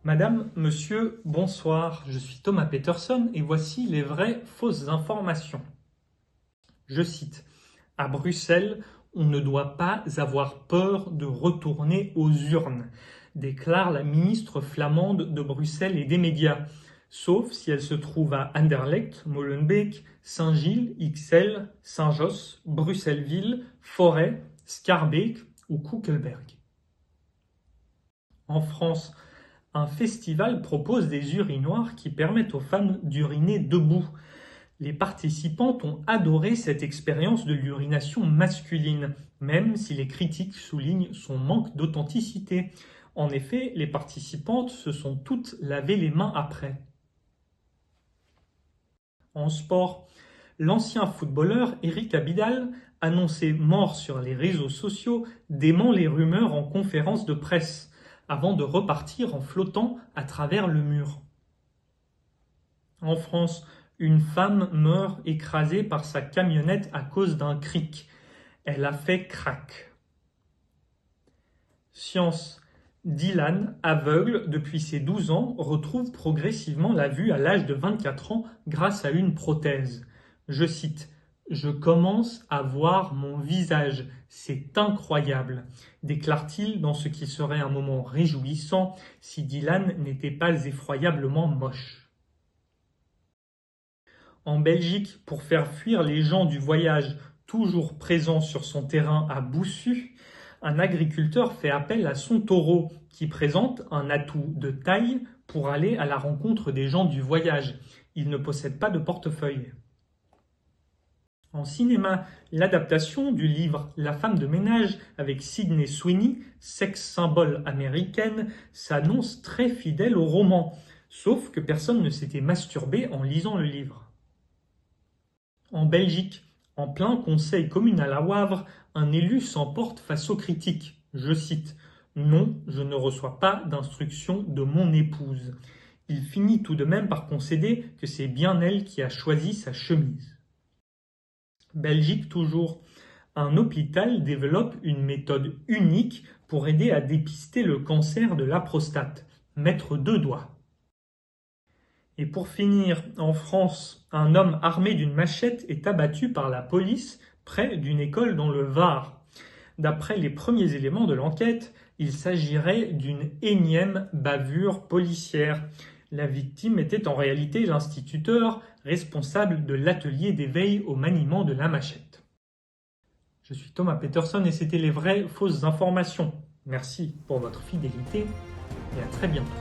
Madame, monsieur, bonsoir, je suis Thomas Peterson et voici les vraies fausses informations. Je cite, à Bruxelles, on ne doit pas avoir peur de retourner aux urnes, déclare la ministre flamande de Bruxelles et des médias, sauf si elle se trouve à Anderlecht, Molenbeek, Saint-Gilles, Ixelles, Saint-Josse, Bruxelles-Ville, Forêt, Schaerbeek ou Koekelberg. En France, un festival propose des urinoirs qui permettent aux femmes d'uriner debout. Les participantes ont adoré cette expérience de l'urination masculine, même si les critiques soulignent son manque d'authenticité. En effet, les participantes se sont toutes lavé les mains après. En sport, l'ancien footballeur Eric Abidal, annoncé mort sur les réseaux sociaux, dément les rumeurs en conférence de presse, avant de repartir en flottant à travers le mur. En France, une femme meurt écrasée par sa camionnette à cause d'un cric. Elle a fait crac. Science. Dylan, aveugle depuis ses 12 ans, retrouve progressivement la vue à l'âge de 24 ans grâce à une prothèse. Je cite, « Je commence à voir mon visage, c'est incroyable », déclare-t-il dans ce qui serait un moment réjouissant si Dylan n'était pas effroyablement moche. En Belgique, pour faire fuir les gens du voyage toujours présents sur son terrain à Boussu, un agriculteur fait appel à son taureau qui présente un atout de taille pour aller à la rencontre des gens du voyage. Il ne possède pas de portefeuille. En cinéma, l'adaptation du livre La femme de ménage avec Sydney Sweeney, sex symbole américaine, s'annonce très fidèle au roman, sauf que personne ne s'était masturbé en lisant le livre. En Belgique, en plein conseil communal à Wavre, un élu s'emporte face aux critiques. Je cite, « Non, je ne reçois pas d'instructions de mon épouse ». Il finit tout de même par concéder que c'est bien elle qui a choisi sa chemise. Belgique toujours. Un hôpital développe une méthode unique pour aider à dépister le cancer de la prostate. Mettre 2 doigts. Et pour finir, en France, un homme armé d'une machette est abattu par la police près d'une école dans le Var. D'après les premiers éléments de l'enquête, il s'agirait d'une énième bavure policière. La victime était en réalité l'instituteur responsable de l'atelier d'éveil au maniement de la machette. Je suis Thomas Peterson et c'était les vraies fausses informations. Merci pour votre fidélité et à très bientôt.